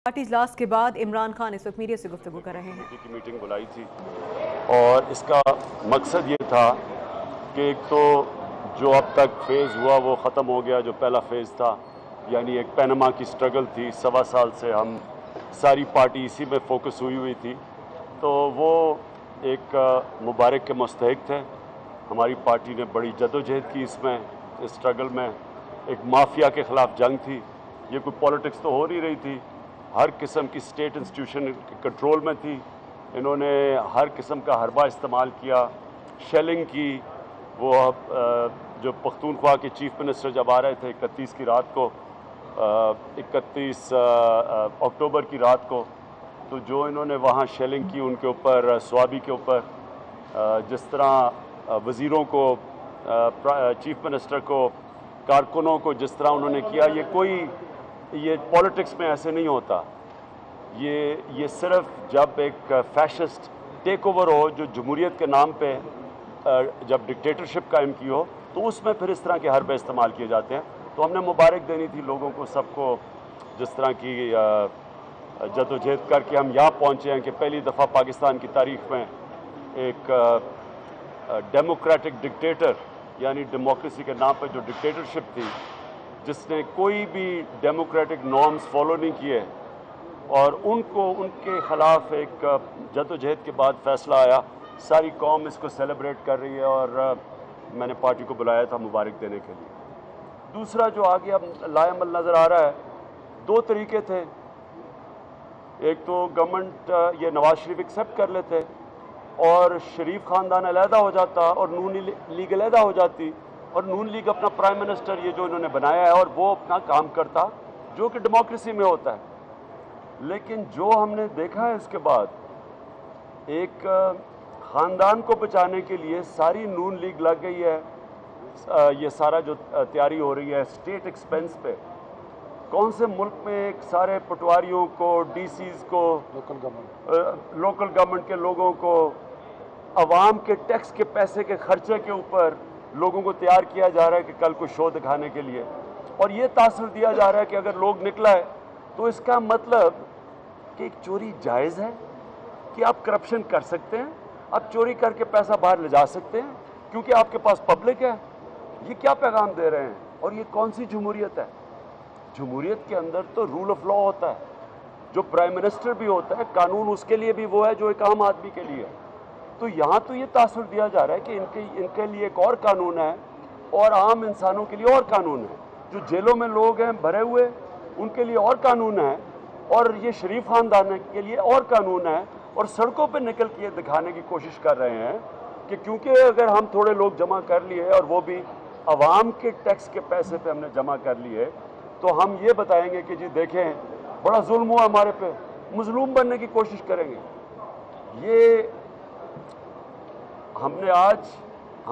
Party اجلاس کے بعد عمران خان اس وقت میڈیا سے گفتگو کر رہے ہیں۔ کی میٹنگ بلائی تھی اور اس کا مقصد یہ تھا کہ ایک تو جو اب تک فیز ہوا وہ ختم ہو گیا، جو پہلا فیز تھا یعنی ایک پینما کی سٹرگل تھی، 1.25 سال سے ہم ساری پارٹی اسی میں فوکس ہوئی تھی، تو وہ ایک مبارک کے مستحق تھے۔ ہماری پارٹی نے بڑی جدوجہد کی اس میں، اس سٹرگل میں۔ ایک مافیا کے خلاف جنگ تھی، یہ کوئی پولیٹکس تو ہو نہیں رہی تھی، ہر قسم کی اسٹیٹ انسٹیٹیوشن کنٹرول میں تھی، انہوں نے ہر قسم کا حربہ استعمال کیا، شیلنگ کی۔ وہ جو پختونخوا کے چیف منسٹر جب آ رہے تھے 31 کی رات کو، 31 اکتوبر کی رات کو، تو جو انہوں نے وہاں شیلنگ کی ان کے اوپر، سوابی کے اوپر، جس طرح وزیروں کو، چیف منسٹر کو، کارکنوں کو جس طرح انہوں نے کیا، یہ پولیٹکس میں ایسے نہیں ہوتا۔ یہ صرف جب ایک فیشسٹ ٹیک اوور ہو، جو جمہوریت کے نام پہ جب ڈکٹیٹرشپ قائم کی ہو، تو اس میں پھر اس طرح کے حربے استعمال کیے جاتے ہیں۔ تو ہم نے مبارک دینی تھی لوگوں کو، سب کو، جس طرح کی جدوجہد کر کے ہم یہاں پہنچے ہیں کہ پہلی دفعہ پاکستان کی تاریخ میں ایک ڈیموکریٹک ڈکٹیٹر، یعنی ڈیموکریسی کے نام پہ جو ڈکٹیٹرشپ تھی، جس نے کوئی بھی ڈیموکریٹک نارمز فالو نہیں کیے، اور ان کے خلاف ایک جدوجہد کے بعد فیصلہ آیا۔ ساری قوم اس کو سیلیبریٹ کر رہی ہے، اور میں نے پارٹی کو بلایا تھا مبارک دینے کے لیے۔ دوسرا جو آگے اب لائعمل نظر آ رہا ہے، دو طریقے تھے۔ ایک تو گورنمنٹ یہ نواز شریف ایکسیپٹ کر لیتے اور شریف خاندان علیحدہ ہو جاتا اور نون لیگ علیحدہ ہو جاتی، اور نون لیگ اپنا پرائم منسٹر یہ جو انہوں نے بنایا ہے اور وہ اپنا کام کرتا، جو کہ ڈیموکریسی میں ہوتا ہے۔ لیکن جو ہم نے دیکھا ہے اس کے بعد، ایک خاندان کو بچانے کے لیے ساری نون لیگ لگ گئی ہے، یہ سارا جو تیاری ہو رہی ہے اسٹیٹ ایکسپینس پہ۔ کون سے ملک میں ایک سارے پٹواریوں کو، ڈی سیز کو، لوکل گورنمنٹ کے لوگوں کو، عوام کے ٹیکس کے پیسے کے خرچے کے اوپر لوگوں کو تیار کیا جا رہا ہے کہ کل کو شو دکھانے کے لیے، اور یہ تاثر دیا جا رہا ہے کہ اگر لوگ نکلا ہے تو اس کا مطلب کہ ایک چوری جائز ہے، کہ آپ کرپشن کر سکتے ہیں، آپ چوری کر کے پیسہ باہر لے جا سکتے ہیں کیونکہ آپ کے پاس پبلک ہے۔ یہ کیا پیغام دے رہے ہیں؟ اور یہ کون سی جمہوریت ہے؟ جمہوریت کے اندر تو رول آف لا ہوتا ہے، جو پرائم منسٹر بھی ہوتا ہے، قانون اس کے لیے بھی وہ ہے جو ایک عام آدمی کے لیے ہے۔ تو یہاں تو یہ تاثر دیا جا رہا ہے کہ ان کے لیے ایک اور قانون ہے اور عام انسانوں کے لیے اور قانون ہے۔ جو جیلوں میں لوگ ہیں بھرے ہوئے، ان کے لیے اور قانون ہے، اور یہ شریف خاندان کے لیے اور قانون ہے، اور سڑکوں پہ نکل کے دکھانے کی کوشش کر رہے ہیں کہ کیونکہ اگر ہم تھوڑے لوگ جمع کر لیے، اور وہ بھی عوام کے ٹیکس کے پیسے پہ ہم نے جمع کر لیے، تو ہم یہ بتائیں گے کہ جی دیکھیں بڑا ظلم ہوا ہمارے پہ، مظلوم بننے کی کوشش کریں گے۔ یہ ہم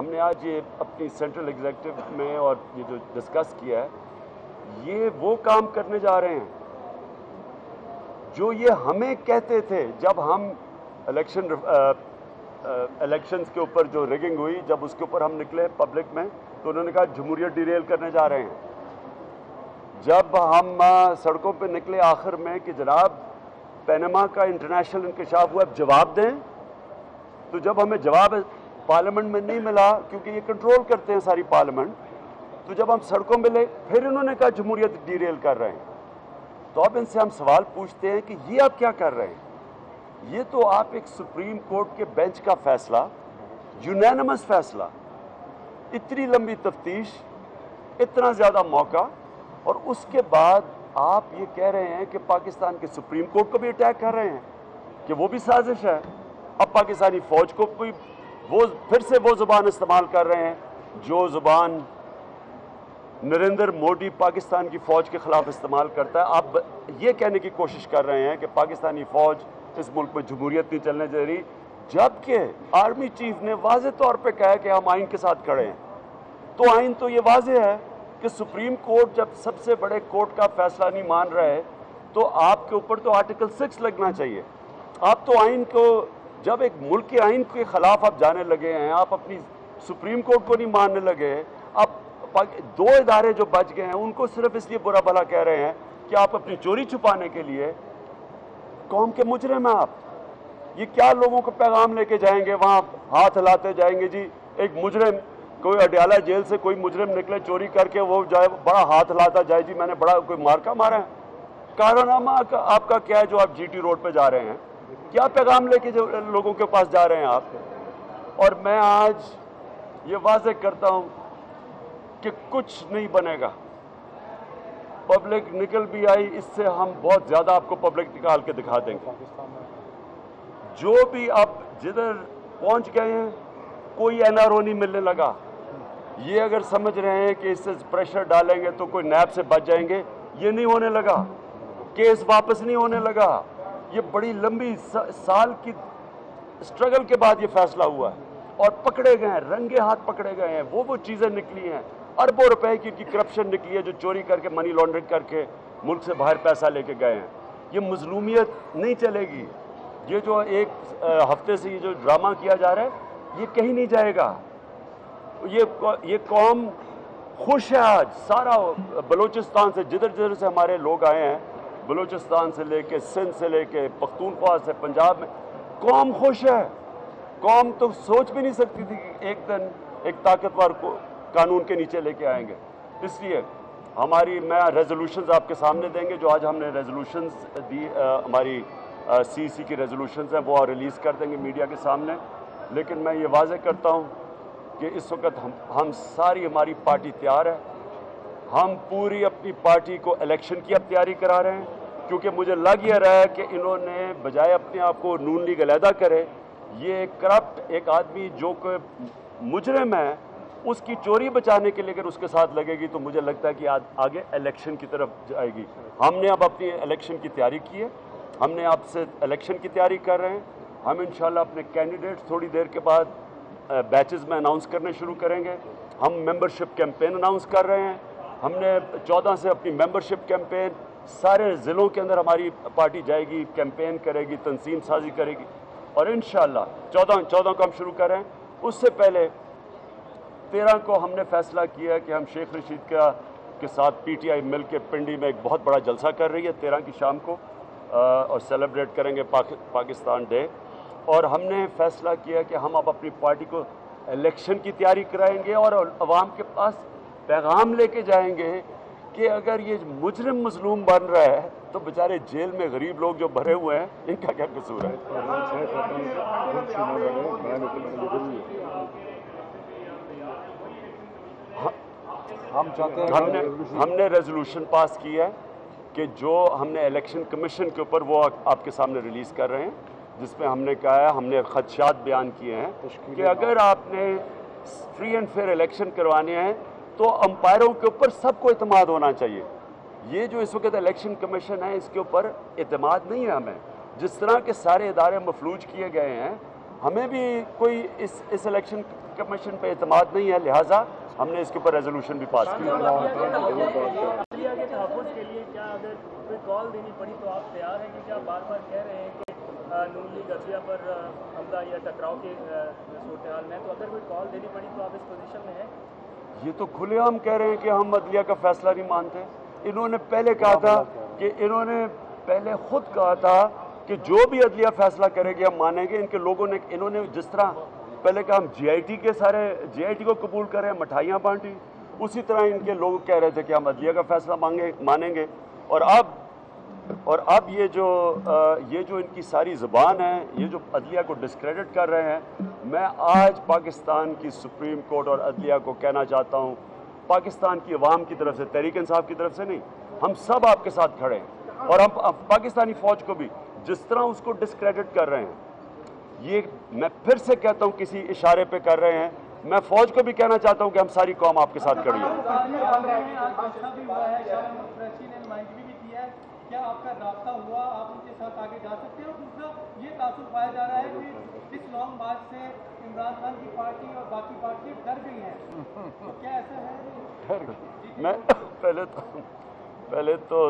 نے آج یہ اپنی سینٹرل ایگزیکٹو میں اور یہ جو ڈسکس کیا ہے، یہ وہ کام کرنے جا رہے ہیں جو یہ ہمیں کہتے تھے جب ہم الیکشنز کے اوپر جو ریگنگ ہوئی، جب اس کے اوپر ہم نکلے پبلک میں، تو انہوں نے کہا جمہوریت ڈیریل کرنے جا رہے ہیں۔ جب ہم سڑکوں پہ نکلے آخر میں کہ جناب پینما کا انٹرنیشنل انکشاف ہوا، اب جواب دیں، تو جب ہمیں جواب پارلیمنٹ میں نہیں ملا کیونکہ یہ کنٹرول کرتے ہیں ساری پارلیمنٹ، تو جب ہم سڑکوں میں لے، پھر انہوں نے کہا جمہوریت ڈیریل کر رہے ہیں۔ تو اب ان سے ہم سوال پوچھتے ہیں کہ یہ آپ کیا کر رہے ہیں؟ یہ تو آپ ایک سپریم کورٹ کے بینچ کا فیصلہ، یونینمس فیصلہ، اتنی لمبی تفتیش، اتنا زیادہ موقع، اور اس کے بعد آپ یہ کہہ رہے ہیں کہ پاکستان کے سپریم کورٹ کو بھی اٹیک کر رہے ہیں کہ وہ بھی سازش ہے۔ اب پاکستانی فوج کو بھی پھر سے وہ زبان استعمال کر رہے ہیں جو زبان نریندر مودی پاکستان کی فوج کے خلاف استعمال کرتا ہے۔ آپ یہ کہنے کی کوشش کر رہے ہیں کہ پاکستانی فوج اس ملک میں جمہوریت نہیں چلنے دے رہی، جبکہ آرمی چیف نے واضح طور پہ کہا کہ ہم آئین کے ساتھ کھڑے ہیں۔ تو آئین تو یہ واضح ہے کہ سپریم کورٹ جب سب سے بڑے کورٹ کا فیصلہ نہیں مان رہا ہے، تو آپ کے اوپر تو آرٹیکل 6 لگنا چاہیے۔ آپ تو آئین کو، جب ایک ملک کے آئین کے خلاف آپ جانے لگے ہیں، آپ اپنی سپریم کورٹ کو نہیں ماننے لگے، آپ دو ادارے جو بچ گئے ہیں ان کو صرف اس لیے برا بھلا کہہ رہے ہیں کہ آپ اپنی چوری چھپانے کے لیے कौम के मुजरिम हैं आप। ये क्या लोगों को पैगाम लेके जाएंगे, वहाँ हाथ हिलाते जाएंगे जी। एक मुजरिम, कोई अडयाला जेल से कोई मुजरिम निकले चोरी करके, वो जाए बड़ा हाथ हिलाता जाए जी मैंने बड़ा कोई मार्का मारा है। कारनामा आपका क्या है जो आप जीटी रोड पे जा रहे हैं? क्या पैगाम लेके जो लोगों के पास जा रहे हैं आप? और मैं आज ये वाज़ेह करता हूँ कि कुछ नहीं बनेगा। पब्लिक निकल भी आई, इससे हम बहुत ज़्यादा आपको पब्लिक निकाल के दिखा देंगे। जो भी आप जिधर पहुंच गए हैं, कोई एनआरओ नहीं मिलने लगा। ये अगर समझ रहे हैं कि इससे प्रेशर डालेंगे तो कोई नैब से बच जाएंगे, ये नहीं होने लगा। केस वापस नहीं होने लगा। ये बड़ी लंबी साल की स्ट्रगल के बाद ये फैसला हुआ है और पकड़े गए हैं, रंगे हाथ पकड़े गए हैं। वो चीज़ें निकली हैं, अरबों रुपए की करप्शन निकली है जो चोरी करके, मनी लॉन्ड्रिंग करके मुल्क से बाहर पैसा लेके गए हैं। ये मजलूमियत नहीं चलेगी। ये जो एक हफ्ते से ये जो ड्रामा किया जा रहा है, ये कहीं नहीं जाएगा। ये कौम खुश है आज। सारा बलूचिस्तान से जिधर जिधर से हमारे लोग आए हैं, बलूचिस्तान से लेके सिंध से लेके पख्तूनख्वा से पंजाब में, कौम खुश है। कौम तो सोच भी नहीं सकती थी कि एक दिन एक ताकतवर को कानून के नीचे लेके आएंगे। इसलिए मैं रेजोल्यूशंस आपके सामने देंगे। जो आज हमने रेजोल्यूशंस दी, हमारी सीसी की रेजोल्यूशंस हैं, वो रिलीज़ कर देंगे मीडिया के सामने। लेकिन मैं ये वाज़ेह करता हूँ कि इस वक्त हम सारी हमारी पार्टी तैयार है। हम पूरी अपनी पार्टी को इलेक्शन की अब तैयारी करा रहे हैं, क्योंकि मुझे लग ये रहा है कि इन्होंने बजाय अपने आप को नून लीग अलहदा करे, ये करप्ट एक आदमी जो कि मुजरिम है, उसकी चोरी बचाने के लिए अगर उसके साथ लगेगी तो मुझे लगता है कि आगे इलेक्शन की तरफ जाएगी। हमने अब अपनी इलेक्शन की तैयारी की है। हमने आपसे इलेक्शन की तैयारी कर रहे हैं। हम इंशाल्लाह अपने कैंडिडेट्स थोड़ी देर के बाद बैचेस में अनाउंस करने शुरू करेंगे। हम मेंबरशिप कैंपेन अनाउंस कर रहे हैं। हमने 14 से अपनी मेंबरशिप कैंपेन सारे ज़िलों के अंदर हमारी पार्टी जाएगी, कैंपेन करेगी, तंजीम साजी करेगी और इंशाल्लाह 14 को हम शुरू कर रहे हैं। उससे पहले 13 को हमने फैसला किया है कि हम शेख रशीद के साथ पीटीआई मिल के पिंडी में एक बहुत बड़ा जलसा कर रही है 13 की शाम को, और सेलिब्रेट करेंगे पाकिस्तान डे। और हमने फैसला किया कि हम अब अपनी पार्टी को इलेक्शन की तैयारी कराएंगे और अवाम के पास पैगाम लेके जाएंगे कि अगर ये मुजरिम मजलूम बन रहा है तो बेचारे जेल में गरीब लोग जो भरे हुए हैं, इनका क्या कसूर है। हम चाहते हैं हमने रेजोल्यूशन पास की है कि जो हमने इलेक्शन कमीशन के ऊपर वो आपके सामने रिलीज़ कर रहे हैं, जिसमें हमने कहा है, हमने खदशात बयान किए हैं कि अगर आपने फ्री एंड फेयर इलेक्शन करवाने हैं तो अंपायरों के ऊपर सबको इत्मीद होना चाहिए। ये जो इस वक्त इलेक्शन कमीशन है, इसके ऊपर इत्मीद नहीं है हमें। जिस तरह के सारे इदारे मफलूज किए गए हैं, हमें भी कोई इस इलेक्शन कमीशन पे इत्मीद नहीं है, लिहाजा हमने इसके ऊपर रेजोल्यूशन भी पास किया। के लिए क्या अगर कोई कॉल देनी पड़ी तो आप तैयार हैं? क्योंकि आप बार बार कह रहे हैं कि नून लीग अदलिया पर हमला या टकराव के सूरत हाल में, तो अगर कोई कॉल देनी पड़ी तो आप इस पोजीशन में हैं? ये तो खुलेआम कह रहे हैं कि हम अदलिया का फैसला नहीं मानते। इन्होंने पहले कहा था कि खुद कहा था कि जो भी अदलिया फैसला करेगी हम मानेंगे। इनके लोगों ने, इन्होंने जिस तरह पहले कहा हम जीआईटी को कबूल करें, मिठाइयाँ बांटी, उसी तरह इनके लोग कह रहे थे कि हम अदलिया का फैसला मानेंगे। और अब ये जो इनकी सारी ज़बान है, ये जो अदलिया को डिस्क्रेडिट कर रहे हैं, मैं आज पाकिस्तान की सुप्रीम कोर्ट और अदलिया को कहना चाहता हूँ, पाकिस्तान की अवाम की तरफ से, तहरीक इंसाफ की तरफ से नहीं, हम सब आपके साथ खड़े हैं। और हम पाकिस्तानी फ़ौज को भी जिस तरह उसको डिस्क्रेडिट कर रहे हैं, ये मैं फिर से कहता हूँ किसी इशारे पे कर रहे हैं। मैं फ़ौज को भी कहना चाहता हूँ कि हम सारी कौम आपके साथ खड़ी है। क्या आपका रास्ता हुआ, आप उनके साथ आगे जा सकते हैं? और दूसरा ये तासुर पाया जा रहा है कि इस लॉन्ग मार्च से इमरान खान की पार्टी और बाकी पार्टी डर गई हैं, तो क्या ऐसा है? मैं पहले तो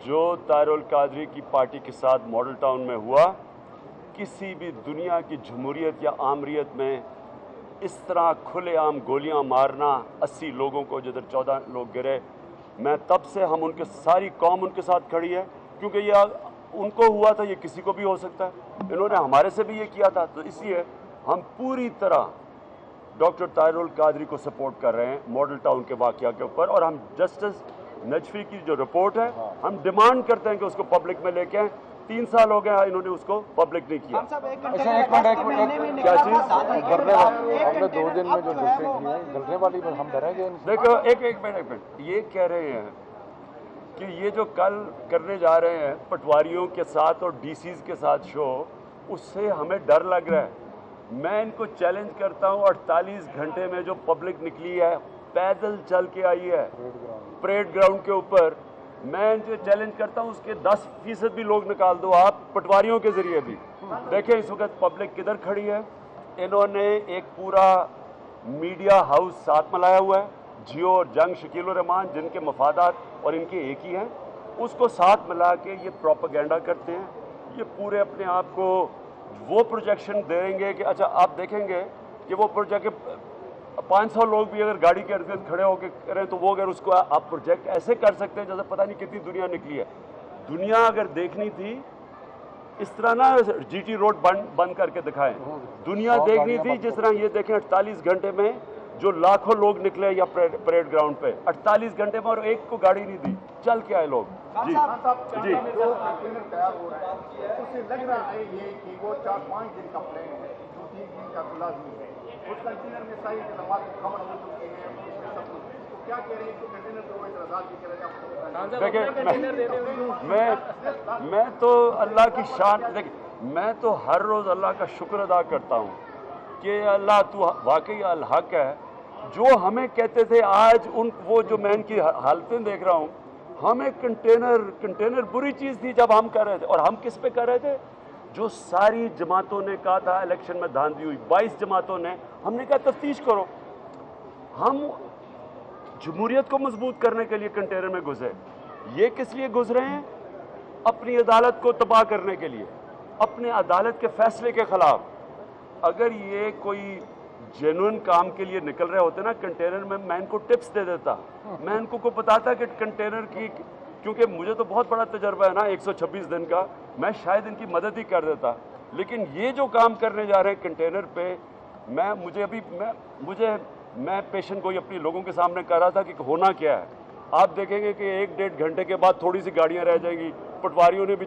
जो तारुल कादरी की पार्टी के साथ मॉडल टाउन में हुआ, किसी भी दुनिया की जमहूरियत या आमरीत में इस तरह खुलेआम गोलियां मारना, 80 लोगों को जिधर 14 लोग गिरे, मैं तब से हम उनके सारी कौम उनके साथ खड़ी है, क्योंकि ये उनको हुआ था, ये किसी को भी हो सकता है। इन्होंने हमारे से भी ये किया था। तो इसलिए हम पूरी तरह डॉक्टर ताहिरुल कादरी को सपोर्ट कर रहे हैं मॉडल टाउन के वाक़या के ऊपर, और हम जस्टिस नजफी की जो रिपोर्ट है हम डिमांड करते हैं कि उसको पब्लिक में लेके आएं। 3 साल हो गया इन्होंने उसको पब्लिक नहीं किया। क्या चीज़? हमने 2 दिन में जो ड्यूटी की है गलने वाली में हम डरेंगे। देखो एक मिनट, ये कह रहे हैं कि ये जो कल करने जा रहे हैं पटवारियों के साथ और डीसीज के साथ शो, उससे हमें डर लग रहा है। मैं इनको चैलेंज करता हूँ, 48 घंटे में जो पब्लिक निकली है, पैदल चल के आई है परेड ग्राउंड के ऊपर, मैं इनको चैलेंज करता हूँ उसके 10% भी लोग निकाल दो आप, पटवारियों के जरिए भी। देखें इस वक्त पब्लिक किधर खड़ी है। इन्होंने एक पूरा मीडिया हाउस साथ मिलाया हुआ है, जियो और जंग शकील रहमान, जिनके मफादात और इनके एक ही हैं, उसको साथ मिला के ये प्रोपेगेंडा करते हैं। ये पूरे अपने आप को वो प्रोजेक्शन देंगे कि अच्छा आप देखेंगे कि वो प्रोजेक्ट 500 लोग भी अगर गाड़ी के अंदर खड़े होकर करें तो वो अगर उसको आप प्रोजेक्ट ऐसे कर सकते हैं जैसे पता नहीं कितनी दुनिया निकली है। दुनिया अगर देखनी थी इस तरह ना जीटी रोड बंद करके दिखाएं, दुनिया देखनी थी जिस तरह ये देखें 48 घंटे में जो लाखों लोग निकले या परेड ग्राउंड पे, 48 घंटे में और एक को गाड़ी नहीं दी, चल के आए लोग। जी जी जो कंटेनर तैयार हो रहा है उससे लग रहा है ये कि वो 4-5 दिन का प्लान है जो 3 दिन का लाजमी है। उस कंटेनर में सारी खदमात कमर हो चुकी हैं, उसमें सब कुछ। तो क्या कह रहे हैं कि कंटेनर को इतराज़ात भी करें? देखिए मैं तो अल्लाह की शान, देखिए मैं तो हर रोज़ अल्लाह का शुक्र अदा करता हूँ कि अल्लाह तू वाकई अल हक है। जो हमें कहते थे आज उन वो जो मैं इनकी हालतें देख रहा हूँ, हमें कंटेनर बुरी चीज़ थी जब हम कर रहे थे, और हम किस पे कर रहे थे? जो सारी जमातों ने कहा था इलेक्शन में धांधली हुई, 22 जमातों ने, हमने कहा तफ्तीश करो। हम जमहूरियत को मजबूत करने के लिए कंटेनर में घुसे। ये किस लिए घुस रहे हैं? अपनी अदालत को तबाह करने के लिए, अपने अदालत के फैसले के खिलाफ। अगर ये कोई जेन्युइन काम के लिए निकल रहे होते ना कंटेनर में, मैं इनको टिप्स दे देता, मैं इनको को बताता कि कंटेनर की, क्योंकि मुझे तो बहुत बड़ा तजर्बा है ना 126 दिन का, मैं शायद इनकी मदद ही कर देता। लेकिन ये जो काम करने जा रहे हैं कंटेनर पे, मैं पेशेंट गोई अपनी लोगों के सामने कर रहा था कि होना क्या है। आप देखेंगे कि 1-1.5 घंटे के बाद थोड़ी सी गाड़ियां रह जाएंगी, पटवारियों ने भी